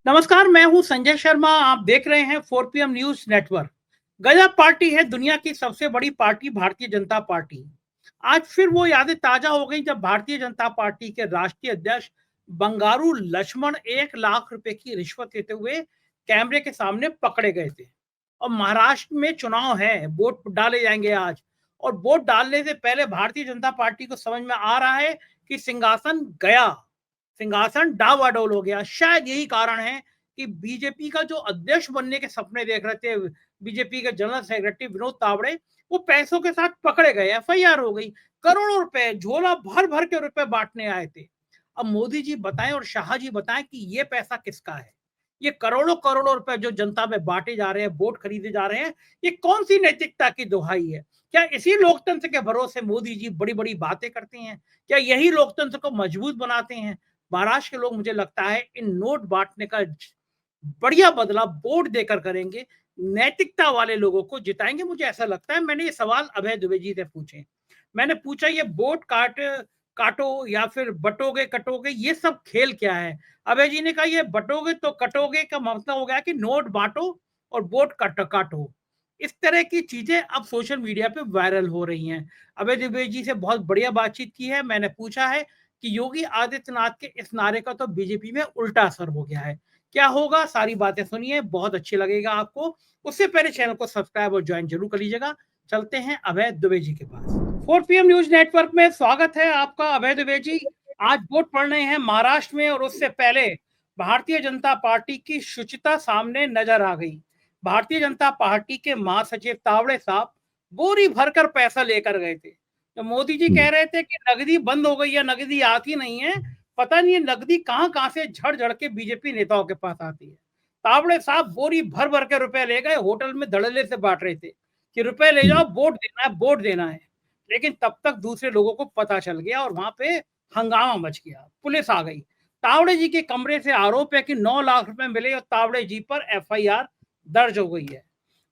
नमस्कार, मैं हूं संजय शर्मा। आप देख रहे हैं 4 PM न्यूज नेटवर्क। गजब पार्टी है दुनिया की सबसे बड़ी पार्टी भारतीय जनता पार्टी। आज फिर वो यादें ताजा हो गई जब भारतीय जनता पार्टी के राष्ट्रीय अध्यक्ष बंगारू लक्ष्मण 1 लाख रुपए की रिश्वत लेते हुए कैमरे के सामने पकड़े गए थे। और महाराष्ट्र में चुनाव है, वोट डाले जाएंगे आज। और वोट डालने से पहले भारतीय जनता पार्टी को समझ में आ रहा है कि सिंहासन गया, सिंहासन डावाडोल हो गया। शायद यही कारण है कि बीजेपी का जो अध्यक्ष बनने के सपने देख रहे थे बीजेपी के जनरल सेक्रेटरी विनोद तावड़े, वो पैसों के साथ पकड़े गए, एफआईआर हो गई। करोड़ों रुपए, झोला भर भर के रुपए बांटने आए थे। अब मोदी जी बताएं और शाह जी बताएं कि ये पैसा किसका है। ये करोड़ों करोड़ों रुपए जो जनता में बांटे जा रहे हैं, वोट खरीदे जा रहे हैं, ये कौन सी नैतिकता की दुहाई है। क्या इसी लोकतंत्र के भरोसे मोदी जी बड़ी बड़ी बातें करते हैं? क्या यही लोकतंत्र को मजबूत बनाते हैं? महाराष्ट्र के लोग, मुझे लगता है, इन नोट बांटने का बढ़िया बदला वोट देकर करेंगे। नैतिकता वाले लोगों को जिताएंगे, मुझे ऐसा लगता है। मैंने ये सवाल अभय दुबे जी से पूछे। मैंने पूछा, ये वोट काटो या फिर बटोगे कटोगे, ये सब खेल क्या है? अभय जी ने कहा, ये बटोगे तो कटोगे का मतलब हो गया कि नोट बांटो और वोट काटो। इस तरह की चीजें अब सोशल मीडिया पे वायरल हो रही हैं। अभय दुबे जी से बहुत बढ़िया बातचीत की है। मैंने पूछा है कि योगी आदित्यनाथ के इस नारे का तो बीजेपी में उल्टा असर हो गया है। क्या होगा, सारी बातें सुनिए, बहुत अच्छी लगेगा आपको। उससे पहले चैनल को सब्सक्राइब और ज्वाइन जरूर कर लीजिएगा। चलते हैं अभय दुबे जी के पास। 4 PM न्यूज नेटवर्क में स्वागत है आपका, अभय दुबे जी। आज वोट पड़ने हैं महाराष्ट्र में, और उससे पहले भारतीय जनता पार्टी की शुचिता सामने नजर आ गई। भारतीय जनता पार्टी के महासचिव तावड़े साहब बोरी भरकर पैसा लेकर गए थे। तो मोदी जी कह रहे थे कि नकदी बंद हो गई है, नकदी आती नहीं है। पता नहीं है नकदी कहां कहां से झड़ झड़ के बीजेपी नेताओं के पास आती है। तावड़े साहब बोरी भर भर के रुपए ले गए, होटल में धड़ल्ले से बांट रहे थे कि रुपए ले जाओ, वोट देना है, वोट देना है। लेकिन तब तक दूसरे लोगों को पता चल गया और वहां पे हंगामा मच गया, पुलिस आ गई। तावड़े जी के कमरे से आरोप है कि 9 लाख रुपए मिले और तावड़े जी पर एफआईआर दर्ज हो गई है।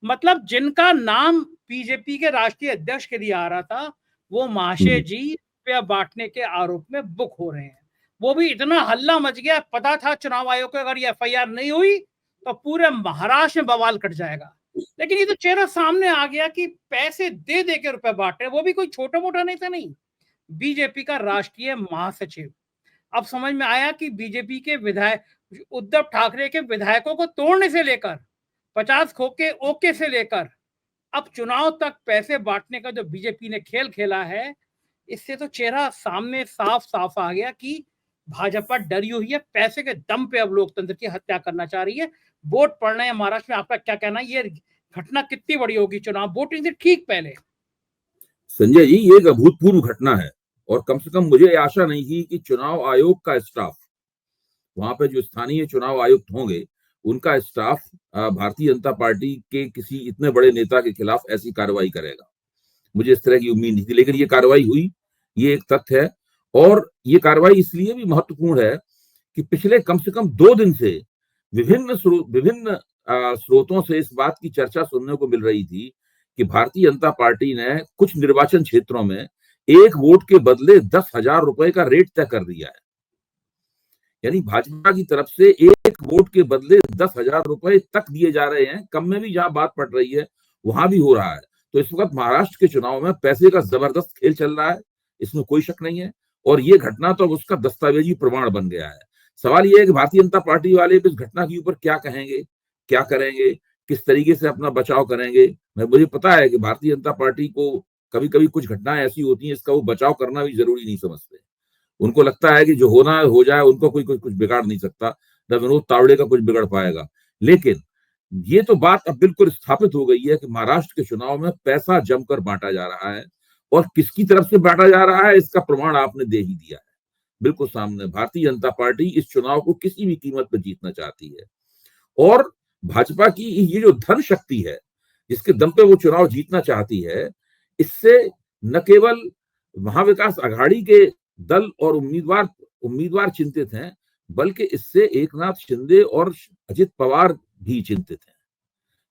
मतलब जिनका नाम बीजेपी के राष्ट्रीय अध्यक्ष के लिए आ रहा था, वो महाशय जी रुपया बांटने के आरोप में बुक हो रहे हैं। वो भी इतना हल्ला मच गया, पता था चुनाव आयोग को अगर ये एफआईआर नहीं हुई तो पूरे महाराष्ट्र में बवाल कट जाएगा। लेकिन ये तो चेहरा सामने आ गया कि पैसे दे दे के रुपए बांट रहे, वो भी कोई छोटा मोटा नेता नहीं, बीजेपी का राष्ट्रीय महासचिव। अब समझ में आया कि बीजेपी के विधायक उद्धव ठाकरे के विधायकों को तोड़ने से लेकर 50 खोके ओके से लेकर अब चुनाव तक पैसे बांटने का जो बीजेपी ने खेल खेला है, इससे तो चेहरा सामने साफ साफ आ गया कि भाजपा डरी हुई है, पैसे के दम पे अब लोकतंत्र की हत्या करना चाह रही है। वोट पड़ना है महाराष्ट्र में, आपका क्या कहना है? ये घटना कितनी बड़ी होगी चुनाव वोटिंग से ठीक पहले? संजय जी, ये एक अभूतपूर्व घटना है। और कम से कम मुझे आशा नहीं थी कि चुनाव आयोग का स्टाफ, वहां पे जो स्थानीय चुनाव आयुक्त होंगे, उनका स्टाफ भारतीय जनता पार्टी के किसी इतने बड़े नेता के खिलाफ ऐसी कार्रवाई करेगा। मुझे इस तरह की उम्मीद नहीं थी, लेकिन ये कार्रवाई हुई, ये एक तथ्य है। और ये कार्रवाई इसलिए भी महत्वपूर्ण है कि पिछले कम से कम 2 दिन से विभिन्न स्रोतों से इस बात की चर्चा सुनने को मिल रही थी कि भारतीय जनता पार्टी ने कुछ निर्वाचन क्षेत्रों में एक वोट के बदले 10,000 रुपए का रेट तय कर दिया है। यानी भाजपा की तरफ से एक वोट के बदले 10,000 रुपए तक दिए जा रहे हैं। कम में भी जहां बात पड़ रही है वहां भी हो रहा है। तो इस वक्त महाराष्ट्र के चुनाव में पैसे का जबरदस्त खेल चल रहा है, इसमें कोई शक नहीं है। और ये घटना तो उसका दस्तावेजी प्रमाण बन गया है। सवाल यह है कि भारतीय जनता पार्टी वाले इस घटना के ऊपर क्या कहेंगे, क्या करेंगे, किस तरीके से अपना बचाव करेंगे। मुझे पता है कि भारतीय जनता पार्टी को कभी कभी कुछ घटनाएं ऐसी होती हैं, इसका वो बचाव करना भी जरूरी नहीं समझते। उनको लगता है कि जो होना है हो जाए, उनको कोई कुछ बिगाड़ नहीं सकता, न विनोद तावड़े का कुछ बिगड़ पाएगा। लेकिन ये तो बात अब बिल्कुल स्थापित हो गई है कि महाराष्ट्र के चुनाव में पैसा जमकर बांटा जा रहा है। और किसकी तरफ से बांटा जा रहा है, इसका प्रमाण आपने दे ही दिया है, बिल्कुल सामने। भारतीय जनता पार्टी इस चुनाव को किसी भी कीमत पर जीतना चाहती है। और भाजपा की ये जो धन शक्ति है, जिसके दम पे वो चुनाव जीतना चाहती है, इससे न केवल महाविकास आघाड़ी के दल और उम्मीदवार चिंतित हैं, बल्कि इससे एकनाथ शिंदे और अजित पवार भी चिंतित हैं।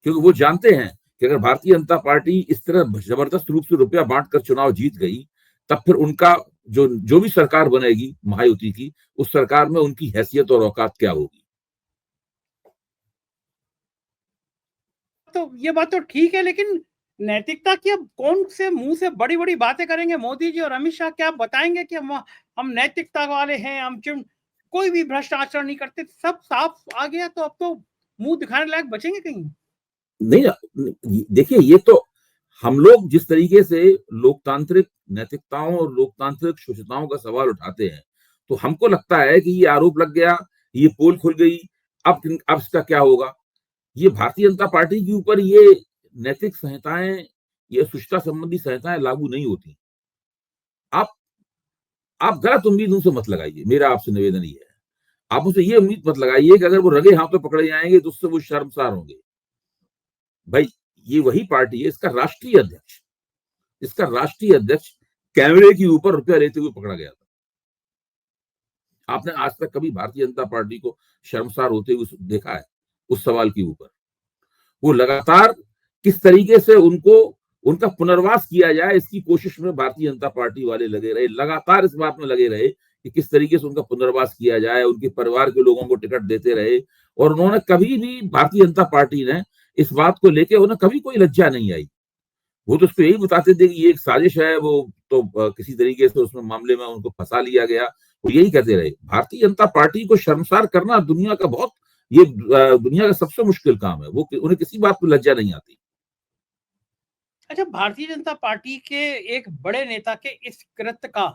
क्योंकि वो जानते हैं कि अगर भारतीय जनता पार्टी इस तरह जबरदस्त रूप से रुपया बांटकर चुनाव जीत गई, तब फिर उनका जो भी सरकार बनेगी महायुति की, उस सरकार में उनकी हैसियत और औकात क्या होगी। बात तो ठीक है, लेकिन नैतिकता की अब कौन से मुंह से बड़ी बड़ी बातें करेंगे मोदी जी और अमित शाह? क्या बताएंगे कि हम नैतिकता वाले हैं, हम कोई भी भ्रष्ट आचरण नहीं करते? सब साफ आ गया, तो अब तो मुंह दिखाने लायक बचेंगे कहीं? नहीं, देखिए, ये तो हम लोग जिस तरीके से लोकतांत्रिक नैतिकताओं और लोकतांत्रिक शुचिताओं का सवाल उठाते हैं, तो हमको लगता है कि ये आरोप लग गया, ये पोल खुल गई, अब इसका क्या होगा? ये भारतीय जनता पार्टी के ऊपर ये नैतिक संहिताएं, ये शुचिता संबंधी संहिताएं लागू नहीं होती। आप आप गलत उम्मीद उनसे मत लगाइए, मेरा आपसे निवेदन ये है। आप उनसे ये उम्मीद मत लगाइए कि अगर वो रगे हाथों पकड़े जाएंगे तो उससे वो शर्मसार होंगे। भाई, ये वही पार्टी है, इसका राष्ट्रीय अध्यक्ष कैमरे के ऊपर रुपया लेते हुए पकड़ा गया था। आपने आज तक कभी भारतीय जनता पार्टी को शर्मसार होते हुए देखा है उस सवाल के ऊपर? वो लगातार किस तरीके से उनका पुनर्वास किया जाए, इसकी कोशिश में भारतीय जनता पार्टी वाले लगे रहे, लगातार इस बात में लगे रहे कि किस तरीके से उनका पुनर्वास किया जाए, उनके परिवार के लोगों को टिकट देते रहे। और उन्होंने कभी भी, भारतीय जनता पार्टी ने इस बात को लेकर उन्हें कभी कोई लज्जा नहीं आई। वो तो उसको यही बताते थे कि ये एक साजिश है, वो तो किसी तरीके से उसमें मामले में उनको फंसा लिया गया, वो यही कहते रहे। भारतीय जनता पार्टी को शर्मसार करना दुनिया का सबसे मुश्किल काम है। वो उन्हें किसी बात पर लज्जा नहीं आती। अच्छा, भारतीय जनता पार्टी के एक बड़े नेता के इस कृत्य का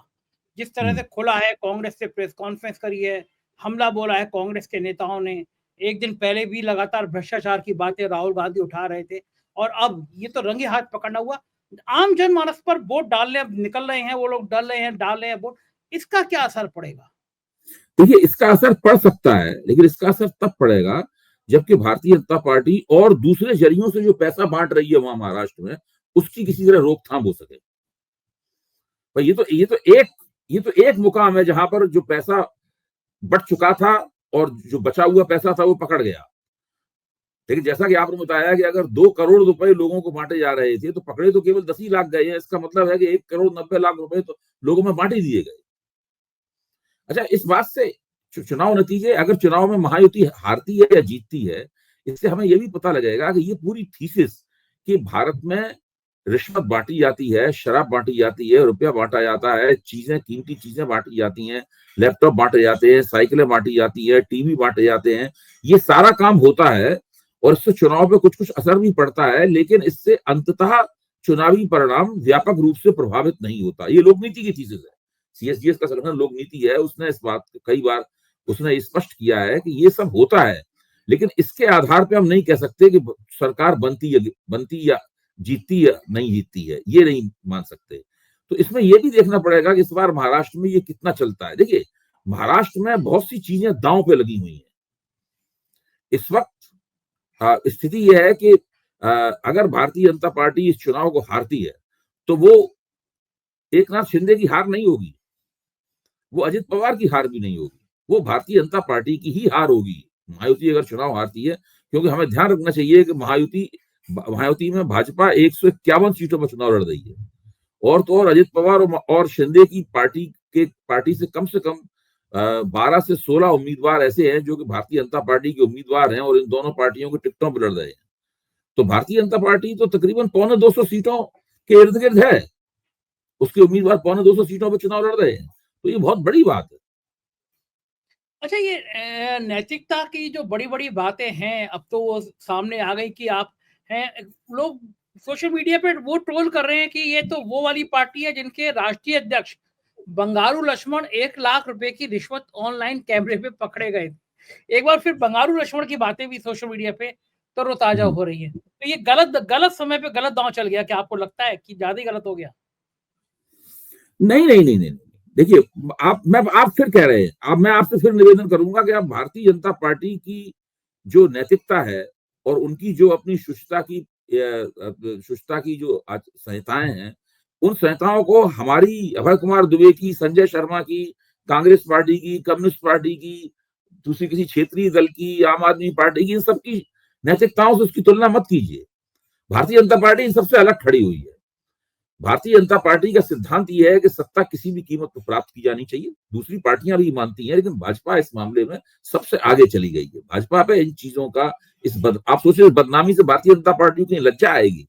जिस तरह से खुला है, कांग्रेस से प्रेस कॉन्फ्रेंस करी है, हमला बोला है कांग्रेस के नेताओं ने, एक दिन पहले भी लगातार भ्रष्टाचार की बातें राहुल गांधी उठा रहे थे, और अब ये तो रंगे हाथ पकड़ना हुआ। आम जनमानस पर वोट डालने अब निकल रहे हैं, वो लोग डाल रहे हैं वोट। इसका क्या असर पड़ेगा? देखिए, इसका असर पड़ सकता है, लेकिन इसका असर तब पड़ेगा जबकि भारतीय जनता पार्टी और दूसरे जरियों से जो पैसा बांट रही है वहां महाराष्ट्र में, उसकी किसी तरह रोकथाम हो सके। पर ये तो एक मुकाम है जहां पर जो पैसा बट चुका था और जो बचा हुआ पैसा था वो पकड़ गया। लेकिन जैसा कि आपने बताया कि अगर 2 करोड़ रुपए लोगों को बांटे जा रहे थे, तो पकड़े तो केवल 10 ही लाख गए हैं। इसका मतलब है कि 1 करोड़ 90 लाख रुपए तो लोगों में बांट ही दिए गए। अच्छा, इस बात से चुनाव नतीजे, अगर चुनाव में महायुति हारती है या जीतती है, इससे हमें यह भी पता लगेगा कि ये पूरी थीसिस कि भारत में रिश्वत बांटी जाती है, शराब बांटी जाती है, रुपया बांटा जाता है, कीमती चीजें बांटी जाती हैं, लैपटॉप बांटे जाते हैं, साइकिलें बांटी जाती है, टीवी बांटे जाते हैं, ये सारा काम होता है और इससे चुनाव पे कुछ कुछ असर भी पड़ता है, लेकिन इससे अंततः चुनावी परिणाम व्यापक रूप से प्रभावित नहीं होता। ये लोकनीति की थीसिस है। सीएसडीएस का संगठन लोक नीति है, उसने इस बात को कई बार उसने स्पष्ट किया है कि ये सब होता है, लेकिन इसके आधार पे हम नहीं कह सकते कि सरकार बनती या जीतती या नहीं जीतती है, ये नहीं मान सकते। तो इसमें यह भी देखना पड़ेगा कि इस बार महाराष्ट्र में ये कितना चलता है। देखिए, महाराष्ट्र में बहुत सी चीजें दांव पे लगी हुई हैं इस वक्त। स्थिति यह है कि अगर भारतीय जनता पार्टी इस चुनाव को हारती है तो वो एकनाथ शिंदे की हार नहीं होगी, वो अजित पवार की हार भी नहीं होगी, वो भारतीय जनता पार्टी की ही हार होगी। महायुति अगर चुनाव हारती है, क्योंकि हमें ध्यान रखना चाहिए कि महायुति में भाजपा 151 सीटों पर चुनाव लड़ रही है, और तो और अजित पवार और शिंदे की पार्टी से कम 12 से 16 उम्मीदवार ऐसे हैं जो कि भारतीय जनता पार्टी के उम्मीदवार हैं और इन दोनों पार्टियों के टिकटों पर लड़ रहे हैं। तो भारतीय जनता पार्टी तो तकरीबन 250 सीटों के इर्द गिर्द है, उसके उम्मीदवार 250 सीटों पर चुनाव लड़ रहे हैं, तो ये बहुत बड़ी बात है। अच्छा, ये नैतिकता की जो बड़ी बड़ी बातें हैं, अब तो वो सामने आ गई कि आप हैं, लोग सोशल मीडिया पे वो ट्रोल कर रहे हैं कि ये तो वो वाली पार्टी है जिनके राष्ट्रीय अध्यक्ष बंगारू लक्ष्मण 1 लाख रुपए की रिश्वत ऑनलाइन कैमरे पे पकड़े गए। एक बार फिर बंगारू लक्ष्मण की बातें भी सोशल मीडिया पे तरोताजा हो रही है। तो ये गलत समय पे गलत दांव चल गया, क्या आपको लगता है कि ज्यादा ही गलत हो गया? नहीं नहीं नहीं नहीं, देखिए, आप फिर कह रहे हैं, अब मैं आपसे फिर निवेदन करूंगा कि आप भारतीय जनता पार्टी की जो नैतिकता है और उनकी जो अपनी शुचिता की जो संहिताएं हैं, उन संहिताओं को हमारी अभय कुमार दुबे की, संजय शर्मा की, कांग्रेस पार्टी की, कम्युनिस्ट पार्टी की, दूसरी किसी क्षेत्रीय दल की, आम आदमी पार्टी की, इन सबकी नैतिकताओं से उसकी तुलना मत कीजिए। भारतीय जनता पार्टी इन सबसे अलग खड़ी हुई है। भारतीय जनता पार्टी का सिद्धांत यह है कि सत्ता किसी भी कीमत पर प्राप्त की जानी चाहिए। दूसरी पार्टियां भी मानती हैं, लेकिन भाजपा इस मामले में सबसे आगे चली गई है। भाजपा पे इन चीजों का आप सोचिए, बदनामी से भारतीय जनता पार्टी को लज्जा आएगी।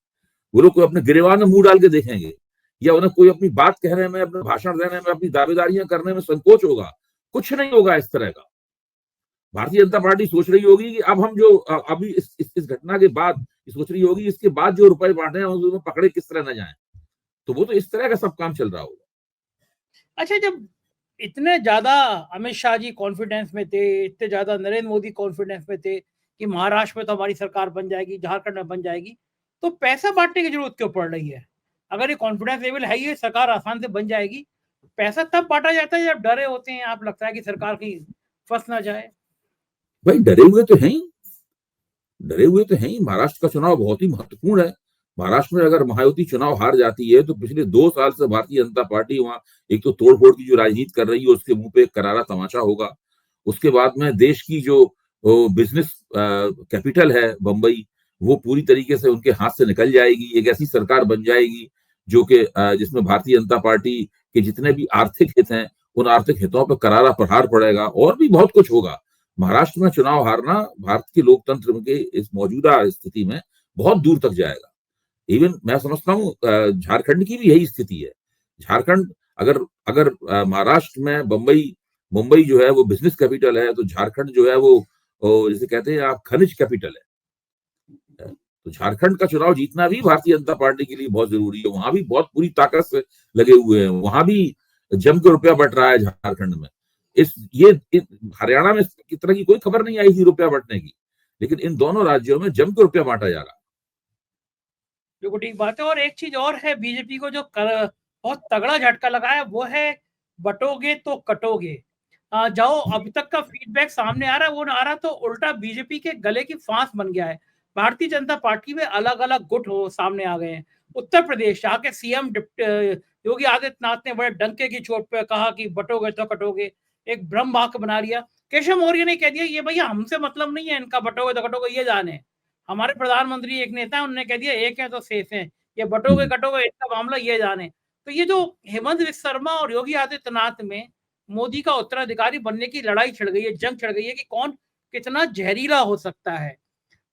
वो लोग कोई अपने गिरेबान में मुंह डाल के देखेंगे, या उन्हें कोई अपनी बात कहने में, अपने भाषण देने में, अपनी दावेदारियां करने में संकोच होगा? कुछ नहीं होगा इस तरह का। भारतीय जनता पार्टी सोच रही होगी कि अब हम जो अभी इस घटना के बाद सोच रही होगी, इसके बाद जो रुपए बांटे हैं उसमें पकड़े किस तरह न जाए। तो वो तो इस तरह का सब काम चल रहा होगा। अच्छा, जब इतने ज्यादा अमित शाह जी कॉन्फिडेंस में थे, इतने ज्यादा नरेंद्र मोदी कॉन्फिडेंस में थे कि महाराष्ट्र में तो हमारी सरकार बन जाएगी, झारखंड में बन जाएगी, तो पैसा बांटने की जरूरत क्यों पड़ रही है? अगर ये कॉन्फिडेंस लेवल है, ये सरकार आसान से बन जाएगी, पैसा तब बांटा जाता है जब डरे होते हैं आप, लगता है कि सरकार कहीं फंस ना जाए। भाई डरे हुए तो हैं ही, डरे हुए तो हैं ही। महाराष्ट्र का चुनाव बहुत ही महत्वपूर्ण है। महाराष्ट्र में अगर महायुति चुनाव हार जाती है तो पिछले 2 साल से भारतीय जनता पार्टी वहां एक तो तोड़फोड़ की जो राजनीति कर रही है उसके मुंह पे एक करारा तमाचा होगा। उसके बाद में देश की जो बिजनेस कैपिटल है बंबई, वो पूरी तरीके से उनके हाथ से निकल जाएगी। एक ऐसी सरकार बन जाएगी जो कि जिसमें भारतीय जनता पार्टी के जितने भी आर्थिक हित हैं उन आर्थिक हितों पर करारा प्रहार पड़ेगा, और भी बहुत कुछ होगा। महाराष्ट्र में चुनाव हारना भारत के लोकतंत्र के इस मौजूदा स्थिति में बहुत दूर तक जाएगा। इवन मैं समझता हूँ झारखंड की भी यही स्थिति है। झारखंड अगर अगर महाराष्ट्र में मुंबई जो है वो बिजनेस कैपिटल है, तो झारखंड जो है वो जैसे कहते हैं आप खनिज कैपिटल है। तो झारखंड का चुनाव जीतना भी भारतीय जनता पार्टी के लिए बहुत जरूरी है। वहां भी बहुत पूरी ताकत से लगे हुए हैं, वहां भी जम के रुपया बट रहा है झारखंड में। हरियाणा में इस तरह की कोई खबर नहीं आई थी रुपया बंटने की, लेकिन इन दोनों राज्यों में जम के रुपया बांटा जा रहा है। बिल्कुल ठीक बात है। और एक चीज और है, बीजेपी को जो बहुत तगड़ा झटका लगा है वो है बटोगे तो कटोगे। जाओ, अभी तक का फीडबैक सामने आ रहा है, वो ना आ रहा तो उल्टा बीजेपी के गले की फांस बन गया है। भारतीय जनता पार्टी में अलग अलग गुट हो सामने आ गए हैं। उत्तर प्रदेश, जहाँ के सीएम योगी आदित्यनाथ ने बड़े डंके की चोट पे कहा कि बटोगे तो कटोगे, एक ब्रह्म वाक्य बना लिया। केशव मौर्य ने कह दिया ये भैया हमसे मतलब नहीं है इनका, बटोगे तो कटोगे ये जाने। हमारे प्रधानमंत्री एक नेता है, उन्होंने कह दिया एक है तो शेष है, ये बटोगे कटोगे इनका मामला ये जाने। तो ये जो हेमंत विश्व शर्मा और योगी आदित्यनाथ में मोदी का उत्तराधिकारी बनने की लड़ाई छिड़ गई है, जंग छिड़ गई है कि कौन कितना जहरीला हो सकता है।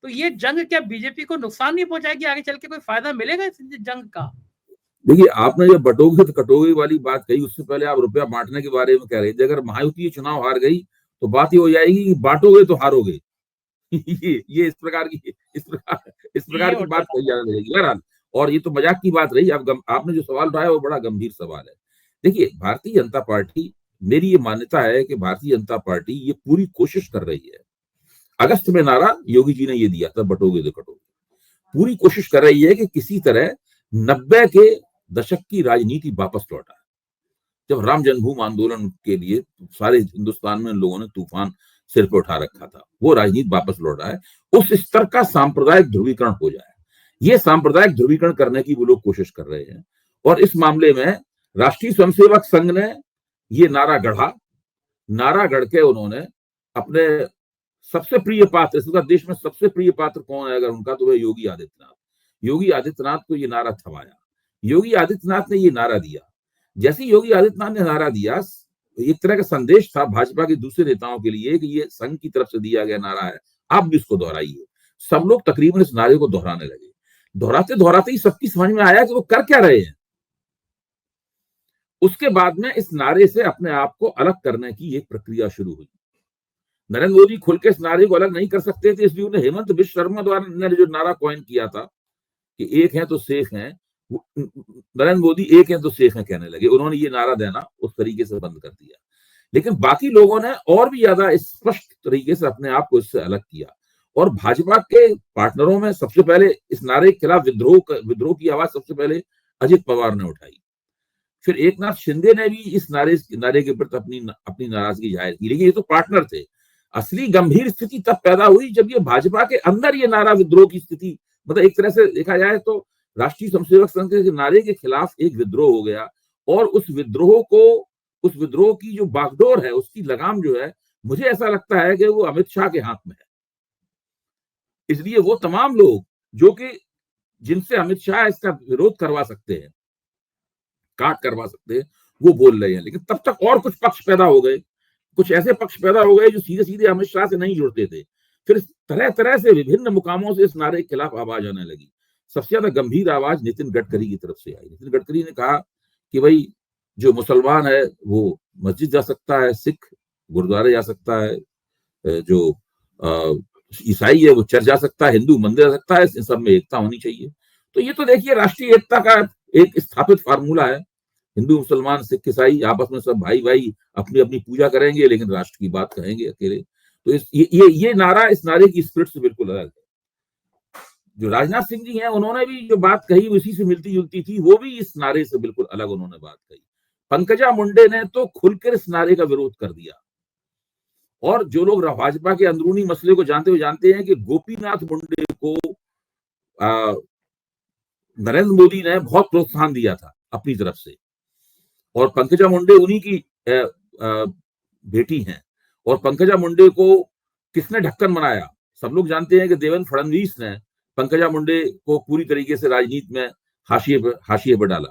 तो ये जंग क्या बीजेपी को नुकसान नहीं पहुंचाएगी? आगे चल के कोई फायदा मिलेगा इस जंग का? देखिए, आपने जब बटोगे तो कटोगे वाली बात कही, उससे पहले आप रुपया बांटने के बारे में कह रहे थे। अगर महायुति चुनाव हार गई तो बात ये हो जाएगी कि बांटोगे तो हारोगे। ये इस प्रकार ये की उठ बात जाता कही जाने लगेगी बहरहाल। और ये तो मजाक की बात रही। अब आपने जो सवाल उठाया वो बड़ा गंभीर सवाल है। देखिए, भारतीय जनता पार्टी, मेरी ये मान्यता है कि भारतीय जनता पार्टी ये पूरी कोशिश कर रही है। अगस्त में नारा योगी जी ने ये दिया था, बटोगे तो कटोगे। पूरी कोशिश कर रही है कि किसी तरह 90 के दशक की राजनीति वापस लौटा। जब राम जन्मभूमि आंदोलन के लिए सारे हिंदुस्तान में लोगों ने तूफान सिर पर उठा रखा था, वो राजनीति वापस लौटा है। उस स्तर का सांप्रदायिक ध्रुवीकरण हो जाए, ये सांप्रदायिक ध्रुवीकरण करने की वो लोग कोशिश कर रहे हैं। और इस मामले में राष्ट्रीय स्वयंसेवक संघ ने ये नारा गढ़ा। नारा गढ़ के उन्होंने अपने सबसे प्रिय पात्र, इसका देश में सबसे प्रिय पात्र कौन है अगर उनका, तो वह योगी आदित्यनाथ। योगी आदित्यनाथ को ये नारा थमाया। योगी आदित्यनाथ ने ये नारा दिया। जैसे योगी आदित्यनाथ ने नारा दिया, एक तरह का संदेश था भाजपा के दूसरे नेताओं के लिए कि ये संघ की तरफ से दिया गया नारा है, आप भी इसको दोहराइए। सब लोग तकरीबन इस नारे को दोहराने लगे। दोहराते दोहराते ही सबकी समझ में आया कि वो कर क्या रहे हैं। उसके बाद में इस नारे से अपने आप को अलग करने की एक प्रक्रिया शुरू हुई। नरेंद्र मोदी खुल के इस नारे को अलग नहीं कर सकते थे, इसलिए उन्हें हेमंत विश्व शर्मा द्वारा ने जो नारा कॉइन किया था कि एक है तो सेफ है, नरेंद्र मोदी एक है तो सेफ है कहने लगे। उन्होंने ये नारा देना उस तरीके से बंद कर दिया। लेकिन बाकी लोगों ने और भी ज्यादा स्पष्ट तरीके से अपने आप को इससे अलग किया। और भाजपा के पार्टनरों में सबसे पहले इस नारे के खिलाफ विद्रोह की आवाज सबसे पहले अजित पवार ने उठाई। फिर एकनाथ शिंदे ने भी इस नारे के प्रति अपनी नाराजगी जाहिर की। लेकिन ये तो पार्टनर थे। असली गंभीर स्थिति तब पैदा हुई जब ये भाजपा के अंदर ये नारा विद्रोह की स्थिति, मतलब एक तरह से देखा जाए तो राष्ट्रीय स्वयंसेवक संघ के नारे के खिलाफ एक विद्रोह हो गया। और उस विद्रोह की जो बागडोर है, उसकी लगाम जो है, मुझे ऐसा लगता है कि वो अमित शाह के हाथ में है। इसलिए वो तमाम लोग जो कि जिनसे अमित शाह इसका विरोध करवा सकते हैं, काट करवा सकते हैं, वो बोल रहे हैं। लेकिन तब तक और कुछ पक्ष पैदा हो गए, कुछ ऐसे पक्ष पैदा हो गए जो सीधे सीधे अमित शाह से नहीं जुड़ते थे। फिर तरह तरह से विभिन्न मुकामों से इस नारे के खिलाफ आवाज आने लगी। सबसे ज्यादा गंभीर आवाज नितिन गडकरी की तरफ से आई। नितिन गडकरी ने कहा कि भाई जो मुसलमान है वो मस्जिद जा सकता है, सिख गुरुद्वारे जा सकता है, जो ईसाई है वो चर्च जा सकता है, हिंदू मंदिर जा सकता है, इन सब में एकता होनी चाहिए। तो ये तो देखिए राष्ट्रीय एकता का एक स्थापित फार्मूला है। हिंदू मुसलमान सिख ईसाई आपस में सब भाई भाई अपनी अपनी पूजा करेंगे, लेकिन राष्ट्र की बात कहेंगे अकेले। तो ये नारा, इस नारे की स्पिरिट से बिल्कुल अलग है। जो राजनाथ सिंह जी हैं, उन्होंने भी जो बात कही उसी से मिलती जुलती थी, वो भी इस नारे से बिल्कुल अलग उन्होंने बात कही। पंकजा मुंडे ने तो खुलकर इस नारे का विरोध कर दिया। और जो लोग भाजपा के अंदरूनी मसले को जानते हैं कि गोपीनाथ मुंडे को नरेंद्र मोदी ने बहुत प्रोत्साहन दिया था अपनी तरफ से, और पंकजा मुंडे उन्हीं की बेटी हैं। और पंकजा मुंडे को किसने ढक्कन बनाया? सब लोग जानते हैं कि देवेंद्र फडणवीस ने पंकजा मुंडे को पूरी तरीके से राजनीति में हाशिए पर डाला।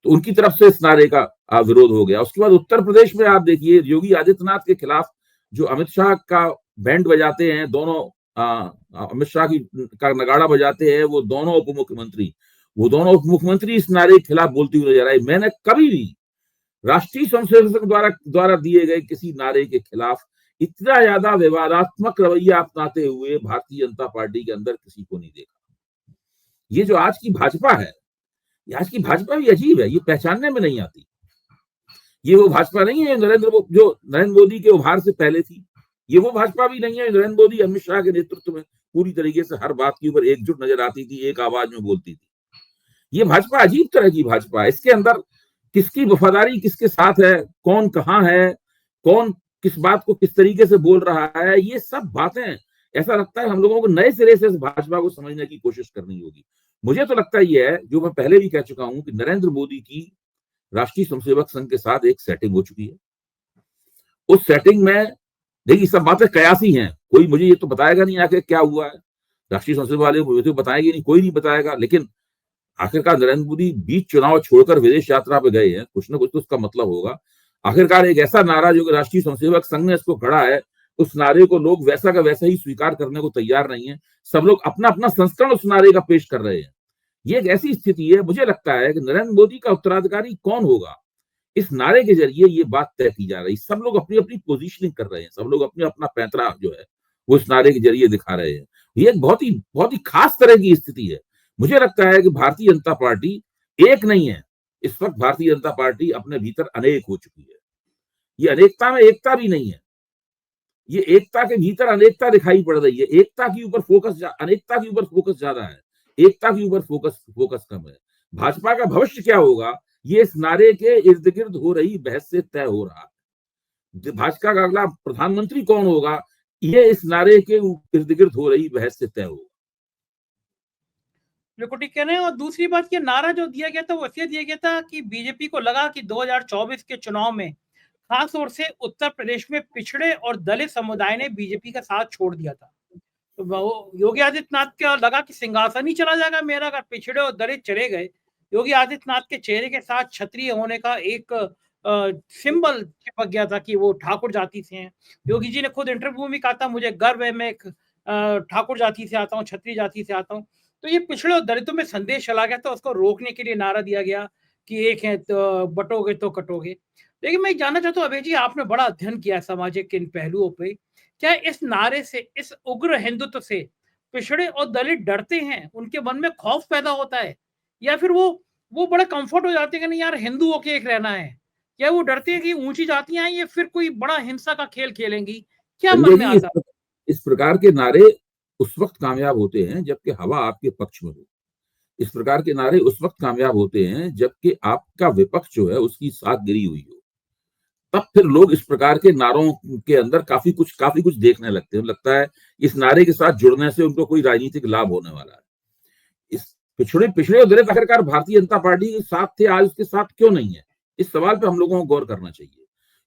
तो उनकी तरफ से इस नारे का विरोध हो गया। उसके बाद उत्तर प्रदेश में आप देखिए, योगी आदित्यनाथ के खिलाफ जो अमित शाह का बैंड बजाते हैं, दोनों अमित शाह का नगाड़ा बजाते हैं वो दोनों उप मुख्यमंत्री इस नारे के खिलाफ बोलती हुई नजर आई। मैंने कभी भी राष्ट्रीय स्वयंसेवक द्वारा दिए गए किसी नारे के खिलाफ इतना ज्यादा विवादात्मक रवैया अपनाते हुए भारतीय जनता पार्टी के अंदर किसी को नहीं देखा। ये जो आज की भाजपा है, आज की भाजपा भी अजीब है, ये पहचानने में नहीं आती। ये वो भाजपा नहीं है जो नरेंद्र मोदी के उभार से पहले थी। ये वो भाजपा भी नहीं है नरेंद्र मोदी अमित शाह के नेतृत्व में पूरी तरीके से हर बात के ऊपर एकजुट नजर आती थी, एक आवाज में बोलती थी। ये भाजपा अजीब तरह की भाजपा है। इसके अंदर किसकी वफादारी किसके साथ है, कौन कहाँ है, कौन किस बात को किस तरीके से बोल रहा है, ये सब बातें ऐसा लगता है हम लोगों को नए सिरे से इस भाजपा को समझने की कोशिश करनी होगी। मुझे तो लगता ही है, जो मैं पहले भी कह चुका हूं, कि नरेंद्र मोदी की राष्ट्रीय स्वयंसेवक संघ के साथ एक सेटिंग हो चुकी है। उस सेटिंग में देखिए सब बातें कयासी हैं, कोई मुझे ये तो बताएगा नहीं आके क्या हुआ है। राष्ट्रीय स्वयंसेवक वाले मुझे तो बताएंगे नहीं, कोई नहीं बताएगा। लेकिन आखिरकार नरेंद्र मोदी बीच चुनाव छोड़कर विदेश यात्रा पे गए हैं, कुछ ना कुछ तो उसका मतलब होगा। आखिरकार एक ऐसा नारा जो कि राष्ट्रीय स्वयंसेवक संघ ने इसको खड़ा है, उस नारे को लोग वैसा का वैसा ही स्वीकार करने को तैयार नहीं है। सब लोग अपना अपना संस्करण उस नारे का पेश कर रहे हैं। ये एक ऐसी स्थिति है, मुझे लगता है कि नरेंद्र मोदी का उत्तराधिकारी कौन होगा, इस नारे के जरिए ये बात तय की जा रही। सब लोग अपनी अपनी पोजीशनिंग कर रहे हैं, सब लोग अपने अपना पैंतरा जो है वो इस नारे के जरिए दिखा रहे हैं। ये एक बहुत ही खास तरह की स्थिति है। मुझे लगता है कि भारतीय जनता पार्टी एक नहीं है। इस वक्त भारतीय जनता पार्टी अपने भीतर अनेक हो चुकी है। ये अनेकता में एकता भी नहीं है, ये एकता के भीतर अनेकता दिखाई पड़ रही है। अनेकता के ऊपर फोकस ज्यादा है, एकता के ऊपर फोकस कम है। भाजपा का भविष्य क्या होगा, ये इस नारे के इर्द गिर्द हो रही बहस से तय हो रहा है। भाजपा का अगला प्रधानमंत्री कौन होगा, ये इस नारे के इर्द गिर्द हो रही बहस से तय होगा। बिल्कुल ठीक कह रहे हैं। और दूसरी बात, ये नारा जो दिया गया था वो इसलिए दिया गया था कि बीजेपी को लगा कि 2024 के चुनाव में खास तौर से उत्तर प्रदेश में पिछड़े और दलित समुदाय ने बीजेपी का साथ छोड़ दिया था। तो योगी आदित्यनाथ को लगा कि सिंहासन ही चला जाएगा मेरा अगर पिछड़े और दलित चले गए। योगी आदित्यनाथ के चेहरे के साथ क्षत्रिय होने का एक सिंबल चिपक गया था कि वो ठाकुर जाति से हैं। योगी जी ने खुद इंटरव्यू में कहा था, मुझे गर्व है, मैं ठाकुर जाति से आता हूँ, क्षत्रिय जाति से आता हूँ। तो ये पिछड़े और दलितों में संदेश चला गया था, उसको रोकने के लिए नारा दिया गया कि एक है तो बटोगे तो कटोगे। लेकिन मैं जानना चाहता हूँ अभय जी, आपने बड़ा अध्ययन किया है सामाजिक इन पहलुओं पे, क्या इस नारे से, इस उग्र हिंदुत्व से पिछड़े और दलित डरते हैं, उनके मन में खौफ पैदा होता है, या फिर वो बड़ा कंफर्ट हो जाते हैं कि नहीं यार हिंदू होके एक रहना है? क्या वो डरते हैं कि ऊंची जातियां हैं ये फिर कोई बड़ा हिंसा का खेल खेलेंगी? क्या मन में आता है? इस प्रकार के नारे उस वक्त कामयाब होते हैं जबकि हवा आपके पक्ष में हो। इस प्रकार के नारे उस वक्त कामयाब होते हैं जबकि आपका विपक्ष जो है उसकी साथ गिरी हुई हो। तब फिर लोग इस प्रकार के नारों के अंदर काफी कुछ देखने लगते हैं। लगता है इस नारे के साथ जुड़ने से उनको कोई राजनीतिक लाभ होने वाला है। इस पिछड़े और दलित आखिरकार भारतीय जनता पार्टी के साथ थे, आज उसके साथ क्यों नहीं है? इस सवाल पे हम लोगों को गौर करना चाहिए,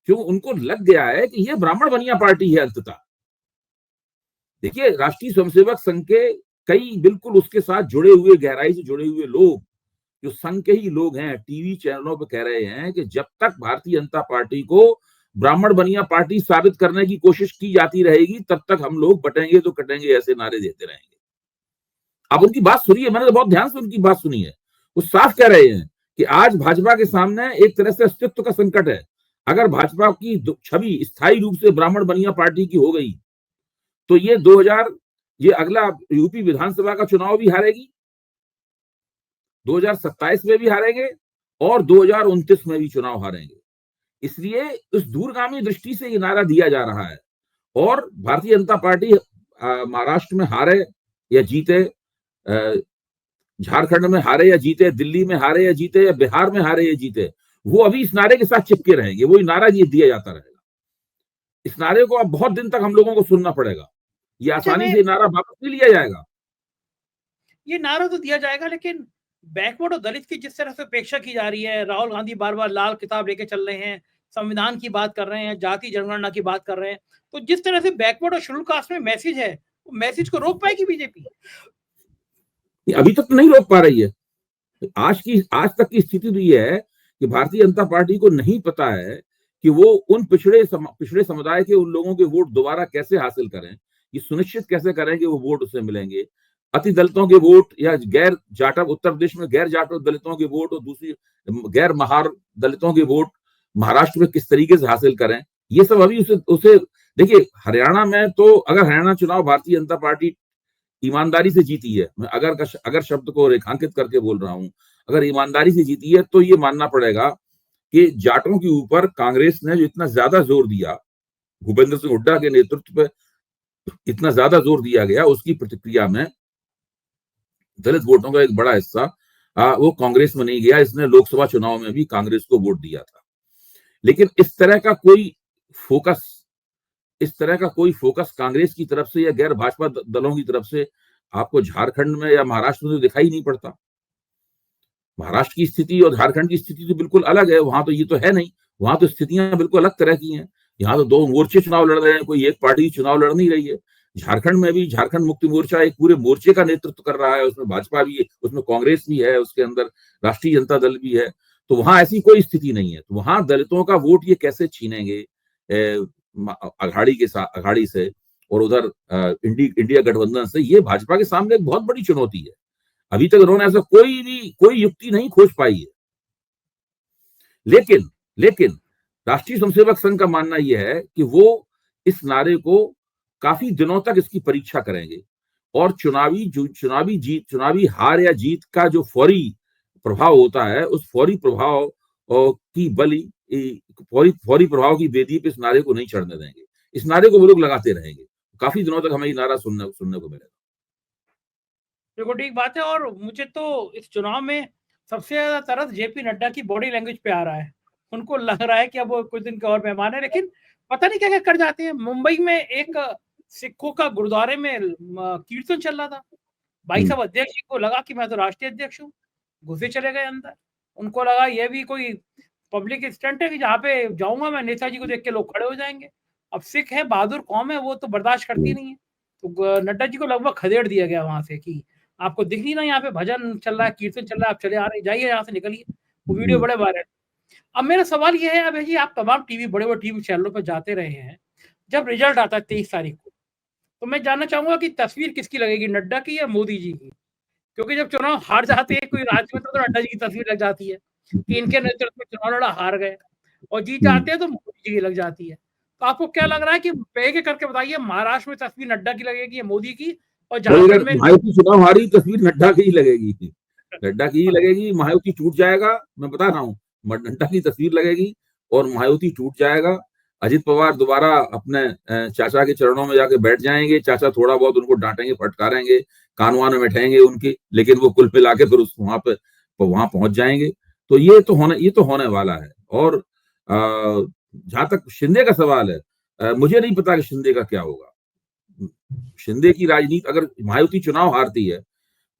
क्योंकि उनको लग गया है कि यह ब्राह्मण बनिया पार्टी है अंततः। देखिए, राष्ट्रीय स्वयंसेवक संघ के कई बिल्कुल उसके साथ जुड़े हुए, गहराई से जुड़े हुए लोग जो संघ के ही लोग हैं टीवी चैनलों पर कह रहे हैं कि जब तक भारतीय जनता पार्टी को ब्राह्मण बनिया पार्टी साबित करने की कोशिश की जाती रहेगी तब तक हम लोग बटेंगे तो कटेंगे ऐसे नारे देते रहेंगे। आप उनकी बात सुनिए, मैंने तो बहुत ध्यान से उनकी बात सुनी है। वो साफ कह रहे हैं कि आज भाजपा के सामने एक तरह से अस्तित्व का संकट है। अगर भाजपा की छवि स्थायी रूप से ब्राह्मण बनिया पार्टी की हो गई तो ये अगला यूपी विधानसभा का चुनाव भी हारेगी, 2027 में भी हारेंगे और 2029 में भी चुनाव हारेंगे। इसलिए उस दूरगामी दृष्टि से ये नारा दिया जा रहा है। और भारतीय जनता पार्टी महाराष्ट्र में हारे या जीते, झारखंड में हारे या जीते, दिल्ली में हारे या जीते, या बिहार में हारे या जीते, वो अभी इस नारे के साथ चिपके रहेंगे, वो नारा ये दिया जाता रहेगा। इस नारे को अब बहुत दिन तक हम लोगों को सुनना पड़ेगा। ये आसानी से नारा वापस नहीं लिया जाएगा। ये नारा तो दिया जाएगा, लेकिन बैकवर्ड और दलित की जिस तरह से उपेक्षा की जा रही है, राहुल गांधी बार बार लाल किताब लेके चल रहे हैं, संविधान की बात कर रहे हैं, जाति जनगणना की बात कर रहे हैं, तो जिस तरह से बैकवर्ड और शेड्यूल कास्ट में मैसेज है, मैसेज को रोक पाएगी बीजेपी? अभी तक तो नहीं रोक पा रही है। आज तक की स्थिति तो ये है कि भारतीय जनता पार्टी को नहीं पता है कि वो उन पिछड़े समुदाय के उन लोगों के वोट दोबारा कैसे हासिल करें, ये सुनिश्चित कैसे करें कि वो वोट उसे मिलेंगे। अति दलितों के वोट या गैर जाटव, उत्तर प्रदेश में गैर जाटव दलितों के वोट और दूसरी गैर महार दलितों के वोट महाराष्ट्र में किस तरीके से हासिल करें, ये सब अभी उसे देखिए। हरियाणा में तो अगर हरियाणा चुनाव भारतीय जनता पार्टी ईमानदारी से जीती है, मैं अगर शब्द को रेखांकित करके बोल रहा हूं, अगर ईमानदारी से जीती है तो ये मानना पड़ेगा कि जाटों के ऊपर कांग्रेस ने जो इतना ज्यादा जोर दिया, भूपेंद्र सिंह हुड्डा के नेतृत्व पे इतना ज्यादा जोर दिया गया, उसकी प्रतिक्रिया में दलित वोटों का एक बड़ा हिस्सा वो कांग्रेस में नहीं गया। इसने लोकसभा चुनाव में भी कांग्रेस को वोट दिया था। लेकिन इस तरह का कोई फोकस कांग्रेस की तरफ से या गैर भाजपा दलों की तरफ से आपको झारखंड में या महाराष्ट्र में तो दिखाई नहीं पड़ता। महाराष्ट्र की स्थिति और झारखंड की स्थिति तो बिल्कुल अलग है। वहां तो ये तो है नहीं, वहां तो स्थितियां बिल्कुल अलग तरह की हैं। यहाँ तो दो मोर्चे चुनाव लड़ रहे हैं, कोई एक पार्टी चुनाव लड़ नहीं रही है। झारखंड में भी झारखंड मुक्ति मोर्चा एक पूरे मोर्चे का नेतृत्व कर रहा है, उसमें भाजपा भी है, उसमें कांग्रेस भी है, उसके अंदर राष्ट्रीय जनता दल भी है। तो वहां ऐसी कोई स्थिति नहीं है। तो वहां दलितों का वोट ये कैसे छीनेंगे अघाड़ी से और उधर इंडिया गठबंधन से, ये भाजपा के सामने एक बहुत बड़ी चुनौती है। अभी तक उन्होंने ऐसा कोई युक्ति नहीं खोज पाई है। लेकिन राष्ट्रीय स्वयंसेवक संघ का मानना यह है कि वो इस नारे को काफी दिनों तक इसकी परीक्षा करेंगे और चुनावी हार या जीत का जो फौरी प्रभाव होता है, उस फौरी प्रभाव प्रभाव की बेदी पे इस नारे को नहीं चढ़ने देंगे। इस नारे को वो लोग लगाते रहेंगे, काफी दिनों तक हमें ये नारा सुनने को मिलेगा। देखो ठीक बात है। और मुझे तो इस चुनाव में सबसे ज्यादा तरस जेपी नड्डा की बॉडी लैंग्वेज पे आ रहा है। उनको लग रहा है कि अब वो कुछ दिन के और मेहमान है, लेकिन पता नहीं क्या क्या कर जाते हैं। मुंबई में एक सिखों का गुरुद्वारे में कीर्तन चल रहा था, भाई साहब अध्यक्ष को लगा कि मैं तो राष्ट्रीय अध्यक्ष हूँ, घुसे चले गए अंदर। उनको लगा ये भी कोई पब्लिक स्टंट है कि जहाँ पे जाऊंगा मैं नेताजी को देख के लोग खड़े हो जाएंगे। अब सिख है, बहादुर कौम है, वो तो बर्दाश्त करती नहीं है। तो नड्डा जी को लगभग खदेड़ दिया गया वहां से कि आपको दिख नहीं ना, यहाँ पे भजन चल रहा है, कीर्तन चल रहा है, आप चले आ रहे, जाइए यहाँ से, निकलिए। वो वीडियो बड़े वायरल। अब मेरा सवाल ये है, अभय जी, आप तमाम बड़े टीवी चैनलों पर जाते रहे हैं, जब रिजल्ट आता है 23 तारीख को, तो मैं जानना चाहूंगा कि तस्वीर किसकी लगेगी, नड्डा की या मोदी जी की? क्योंकि जब चुनाव हार जाते हैं कोई राज्य में तो नड्डा जी की तस्वीर लग जाती है कि इनके नेतृत्व में चुनाव लड़ा, हार गए, और जीत जाते हैं तो मोदी जी की लग जाती है। तो आपको क्या लग रहा है कि एक करके बताइए, महाराष्ट्र में तस्वीर नड्डा की लगेगी या मोदी की? और झारखंड में मायावती चुनाव हारी, तस्वीर नड्डा की ही लगेगी, नड्डा की ही लगेगी। मायावती टूट जाएगा, मैं बता रहा हूँ, नड्डा की तस्वीर लगेगी और मायावती टूट जाएगा। अजित पवार दोबारा अपने चाचा के चरणों में जाके बैठ जाएंगे। चाचा थोड़ा बहुत उनको डांटेंगे, फटकारेंगे, कान वान में बैठेंगे उनके, लेकिन वो कुल मिला के फिर वहां पहुंच जाएंगे। तो ये तो होने वाला है। और जहां तक शिंदे का सवाल है, मुझे नहीं पता कि शिंदे का क्या होगा। शिंदे की राजनीति, अगर मायावती चुनाव हारती है,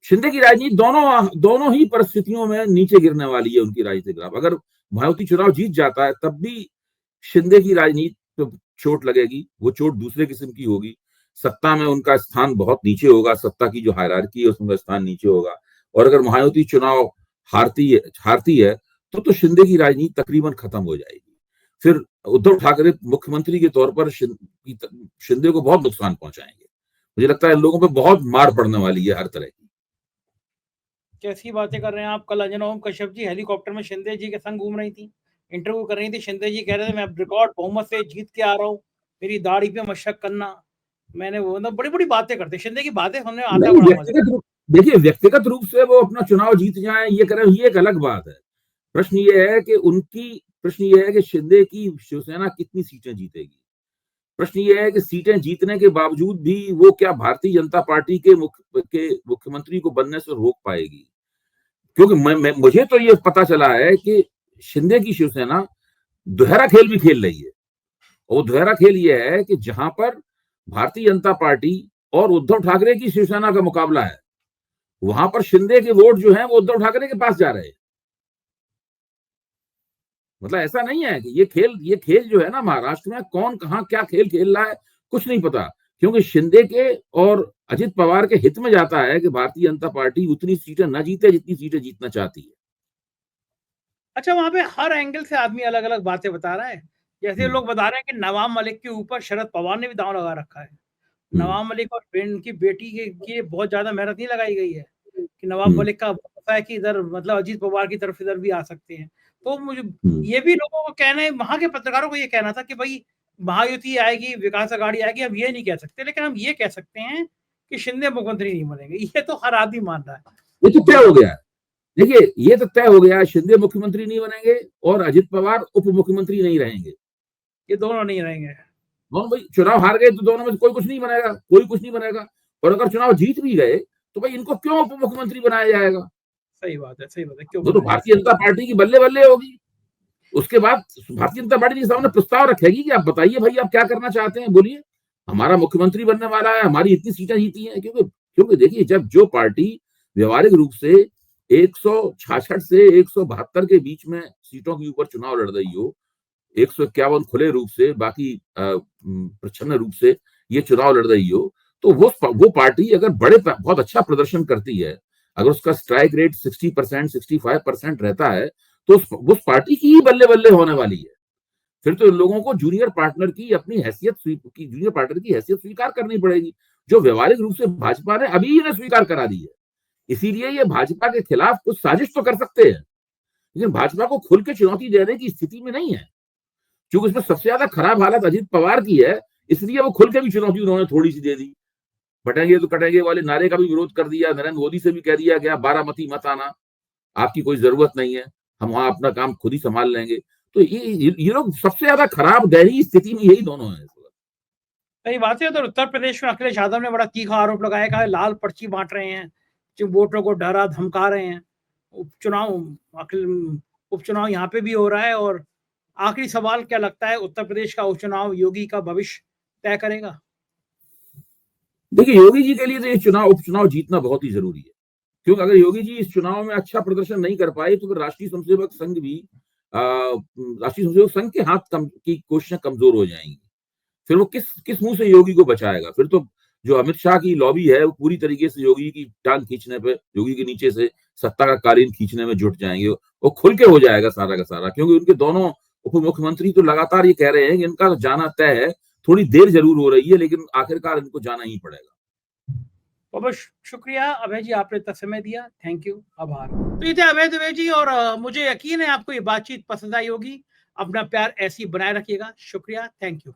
शिंदे की राजनीति दोनों ही परिस्थितियों में नीचे गिरने वाली है उनकी राजनीतिक ग्राफ। अगर मायावती चुनाव जीत जाता है तब भी शिंदे की राजनीति पे चोट लगेगी, वो चोट दूसरे किस्म की होगी। सत्ता में उनका स्थान बहुत नीचे होगा, सत्ता की जो हायरार्की है उसमें स्थान नीचे होगा। और अगर मायावती चुनाव हारती है तो शिंदे की राजनीति तकरीबन खत्म हो जाएगी। फिर उद्धव ठाकरे मुख्यमंत्री के तौर पर शिंदे को बहुत नुकसान पहुंचाएंगे। मुझे लगता है इन लोगों पे बहुत मार पड़ने वाली है हर तरह की। कैसी बातें कर रहे हैं आप। कल अंजना ओम कश्यप जी हेलीकॉप्टर में शिंदे जी के संग घूम रही थी, इंटरव्यू कर रही थी। शिंदे जी कह रहे थे मैं रिकॉर्ड बहुमत से जीत के आ रहा हूँ, मेरी दाढ़ी पे मशक करना। मैंने वो मतलब बड़ी बड़ी बातें करते, शिंदे की बातें सुनने आता है बड़ा मजा। देखिए व्यक्तिगत रूप से वो अपना चुनाव जीत जाए ये करें, ये एक अलग बात है। प्रश्न ये है कि शिंदे की शिवसेना कितनी सीटें जीतेगी। प्रश्न ये है कि सीटें जीतने के बावजूद भी वो क्या भारतीय जनता पार्टी के मुख्यमंत्री को बनने से रोक पाएगी। क्योंकि मुझे तो ये पता चला है कि शिंदे की शिवसेना दोहरा खेल भी खेल रही है। और दोहरा खेल ये है कि जहां पर भारतीय जनता पार्टी और उद्धव ठाकरे की शिवसेना का मुकाबला है, वहां पर शिंदे के वोट जो हैं वो उद्धव ठाकरे के पास जा रहे हैं। मतलब ऐसा नहीं है कि ये खेल जो है ना महाराष्ट्र में कौन कहां क्या खेल खेल रहा है कुछ नहीं पता, क्योंकि शिंदे के और अजित पवार के हित में जाता है कि भारतीय जनता पार्टी उतनी सीटें न जीते जितनी सीटें जीतना चाहती है। अच्छा, वहां पे हर एंगल से आदमी अलग अलग बातें बता रहा है। जैसे लोग बता रहे हैं कि नवाब मलिक के ऊपर शरद पवार ने भी दांव लगा रखा है। नवाब मलिक और उनकी बेटी के बहुत ज्यादा मेहनत नहीं लगाई गई है कि नवाब मलिक का पता है कि इधर मतलब अजीत पवार की तरफ इधर भी आ सकते हैं। तो मुझे ये भी लोगों को कहना है, वहां के पत्रकारों को ये कहना था कि भाई महायुति आएगी, विकास अघाड़ी आएगी। हम ये नहीं कह सकते, लेकिन हम ये कह सकते हैं कि शिंदे मुख्यमंत्री नहीं बनेंगे। ये तो हर आदमी मान रहा है। ये तो तय हो गया है। देखिए ये तो तय हो गया, शिंदे मुख्यमंत्री नहीं बनेंगे और अजित पवार उप मुख्यमंत्री नहीं रहेंगे। ये दोनों नहीं रहेंगे। दोनों भाई चुनाव हार गए तो दोनों में से कोई कुछ नहीं बनेगा, कोई कुछ नहीं बनेगा। और अगर चुनाव जीत भी गए तो भाई इनको क्यों उप मुख्यमंत्री बनाया जाएगा। सही बात है, सही बात है। क्यों वो तो भारतीय जनता पार्टी की बल्ले बल्ले होगी। उसके बाद भारतीय जनता पार्टी के सामने प्रस्ताव रखेगी कि आप बताइए भाई आप क्या करना चाहते हैं, बोलिए, हमारा मुख्यमंत्री बनने वाला है, हमारी इतनी सीटें जीती हैं। क्योंकि देखिए जब जो पार्टी व्यवहारिक रूप से 166 से 172 के बीच में सीटों के ऊपर चुनाव लड़ रही हो, 151 खुले रूप से, बाकी प्रच्छन्न रूप से ये चुनाव लड़ रही हो, तो वो पार्टी अगर बहुत अच्छा प्रदर्शन करती है, अगर उसका स्ट्राइक रेट 60% 65% रहता है, तो उस पार्टी की ही बल्ले बल्ले होने वाली है। फिर तो इन लोगों को जूनियर पार्टनर की हैसियत स्वीकार करनी पड़ेगी, जो व्यवहारिक रूप से भाजपा ने अभी इन्हें स्वीकार करा दी है। इसीलिए ये भाजपा के खिलाफ कुछ साजिश तो कर सकते हैं, लेकिन भाजपा को खुल के चुनौती देने की स्थिति में नहीं है, क्योंकि इसमें सबसे ज्यादा खराब हालत अजित पवार की है। इसलिए वो खुल के भी चुनौती उन्होंने थोड़ी सी दे दी। बटेंगे तो कटेंगे वाले नारे का भी विरोध कर दिया। नरेंद्र मोदी से भी कह दिया गया बारामती मत आना, आपकी कोई जरूरत नहीं है, हम वहां अपना काम खुद ही संभाल लेंगे। तो ये लोग सबसे ज्यादा खराब दयनीय स्थिति में यही दोनों हैं। सही बात है। तो उत्तर प्रदेश में अखिलेश यादव ने बड़ा तीखा आरोप लगाया, कहा लाल पर्ची बांट रहे हैं, जो वोटरों को डरा धमका रहे हैं। उपचुनाव यहाँ पे भी हो रहा है। और आखिरी सवाल, क्या लगता है उत्तर प्रदेश का उपचुनाव योगी का भविष्य तय करेगा? देखिए योगी जी के लिए तो ये उपचुनाव जीतना बहुत ही जरूरी है, क्योंकि अगर योगी जी इस चुनाव में अच्छा प्रदर्शन नहीं कर पाए तो फिर राष्ट्रीय स्वयंसेवक संघ के हाथ की कोशिशें कमजोर हो जाएंगी। फिर वो किस मुंह से योगी को बचाएगा। फिर तो जो अमित शाह की लॉबी है वो पूरी तरीके से योगी की टांग खींचने पे, योगी के नीचे से सत्ता का कालीन खींचने में जुट जाएंगे। वो खुल के हो जाएगा सारा का सारा, क्योंकि उनके दोनों उप मुख्यमंत्री तो लगातार ये कह रहे हैं कि इनका जाना तय है। थोड़ी देर जरूर हो रही है, लेकिन आखिरकार इनको जाना ही पड़ेगा। बहुत शुक्रिया अभय जी, आपने इतना समय दिया। थैंक यू, आभार। तो ये थे अभय दुबे जी, और मुझे यकीन है आपको ये बातचीत पसंद आई होगी। अपना प्यार ऐसी बनाए रखिएगा। शुक्रिया, थैंक यू।